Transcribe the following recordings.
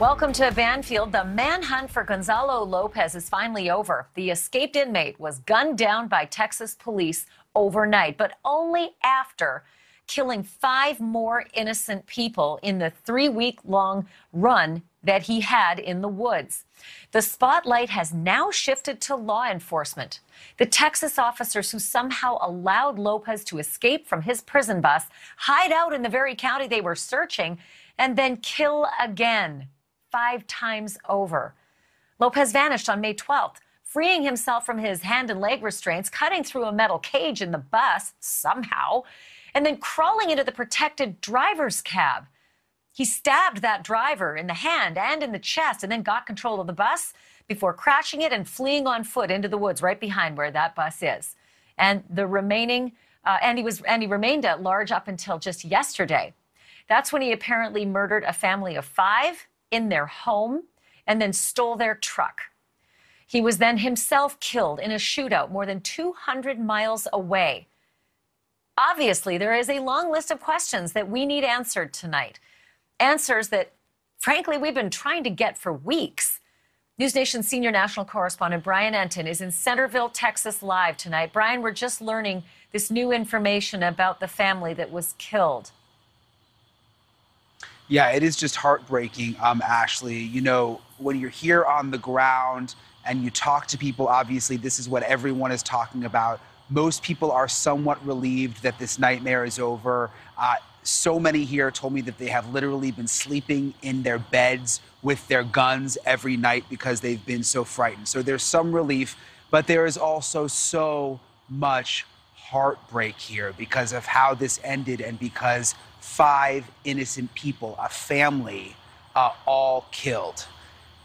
Welcome to Banfield. The manhunt for Gonzalo Lopez is finally over. The escaped inmate was gunned down by Texas police overnight, but only after killing 5 more innocent people in the 3-week-long run that he had in the woods. The spotlight has now shifted to law enforcement. The Texas officers who somehow allowed Lopez to escape from his prison bus, hide out in the very county they were searching, and then kill again 5 times over. Lopez vanished on May 12th, freeing himself from his hand and leg restraints, cutting through a metal cage in the bus somehow, and then crawling into the protected driver's cab. He stabbed that driver in the hand and in the chest and then got control of the bus before crashing it and fleeing on foot into the woods right behind where that bus is. And he remained at large up until just yesterday. That's when he apparently murdered a family of 5 in their home and then stole their truck. He was then himself killed in a shootout more than 200 miles away. Obviously, there is a long list of questions that we need answered tonight. Answers that, frankly, we've been trying to get for weeks. NewsNation senior national correspondent Brian Entin is in Centerville, Texas, live tonight. Brian, we're just learning this new information about the family that was killed. Yeah, it is just heartbreaking, Ashleigh. You know, when you're here on the ground and you talk to people, obviously this is what everyone is talking about. Most people are somewhat relieved that this nightmare is over. So many here told me that they have literally been sleeping in their beds with their guns every night because they've been so frightened. So there's some relief, but there is also so much heartbreak here because of how this ended and because 5 innocent people, a family, all killed.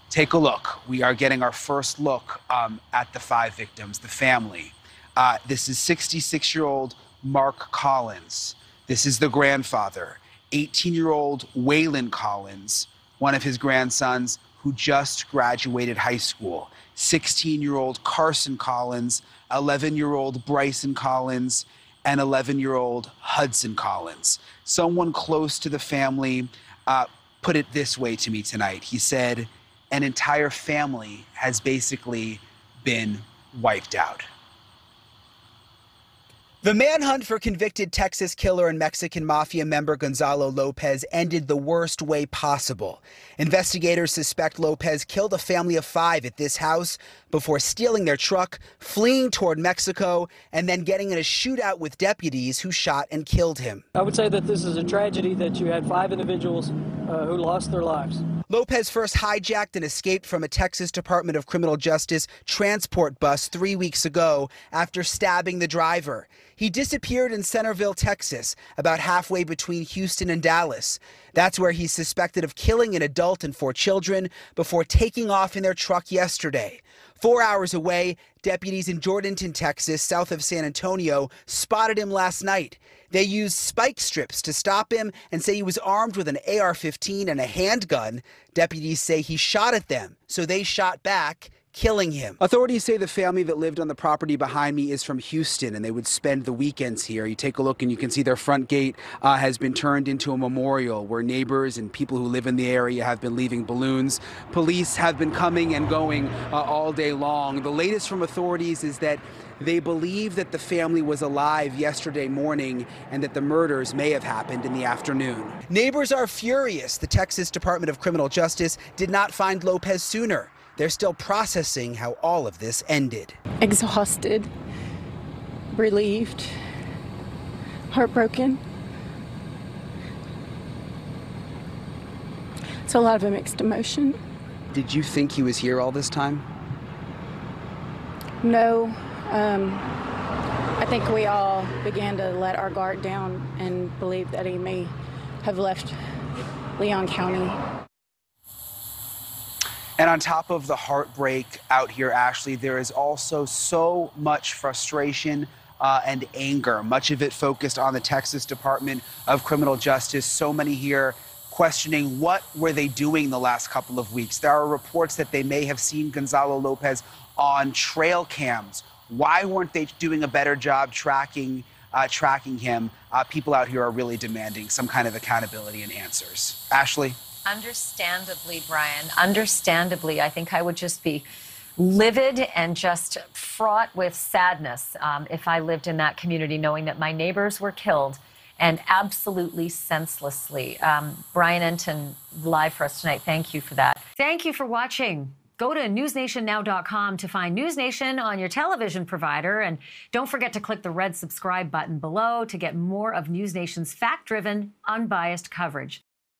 Take a look. We are getting our first look at the 5 victims, the family. This is 66-year-old Mark Collins. This is the grandfather, 18-year-old Waylon Collins, one of his grandsons who just graduated high school, 16-year-old Carson Collins, 11-year-old Bryson Collins, and 11-year-old Hudson Collins. Someone close to the family put it this way to me tonight. He said, an entire family has basically been wiped out. The manhunt for convicted Texas killer and Mexican mafia member Gonzalo Lopez ended the worst way possible. Investigators suspect Lopez killed a family of 5 at this house before stealing their truck, fleeing toward Mexico, and then getting in a shootout with deputies who shot and killed him. I would say that this is a tragedy that you had 5 individuals who lost their lives. Lopez first hijacked and escaped from a Texas Department of Criminal Justice transport bus 3 weeks ago after stabbing the driver. He disappeared in Centerville, Texas, about halfway between Houston and Dallas. That's where he's suspected of killing an adult and 4 children before taking off in their truck yesterday. 4 hours away, deputies in Jourdanton, Texas, south of San Antonio, spotted him last night. They used spike strips to stop him and say he was armed with an AR-15 and a handgun. Deputies say he shot at them, so they shot back, killing him. Authorities say the family that lived on the property behind me is from Houston, and they would spend the weekends here. You take a look and you can see their front gate has been turned into a memorial where neighbors and people who live in the area have been leaving balloons. Police have been coming and going all day long. The latest from authorities is that they believe that the family was alive yesterday morning and that the murders may have happened in the afternoon. Neighbors are furious. The Texas Department of Criminal Justice did not find Lopez sooner. They're still processing how all of this ended. Exhausted, relieved, heartbroken. It's a lot of a mixed emotion. Did you think he was here all this time? No. I think we all began to let our guard down and believe that he may have left Leon County. And on top of the heartbreak out here, Ashleigh, there is also so much frustration and anger, much of it focused on the Texas Department of Criminal Justice. So many here questioning what were they doing the last couple of weeks. There are reports that they may have seen Gonzalo Lopez on trail cams. Why weren't they doing a better job tracking him? People out here are really demanding some kind of accountability and answers. Ashleigh? Understandably, Brian, understandably, I think I would just be livid and just fraught with sadness if I lived in that community, knowing that my neighbors were killed and absolutely senselessly. Brian Entin, live for us tonight. Thank you for that. Thank you for watching. Go to newsnationnow.com to find NewsNation on your television provider. And don't forget to click the red subscribe button below to get more of NewsNation's fact-driven, unbiased coverage.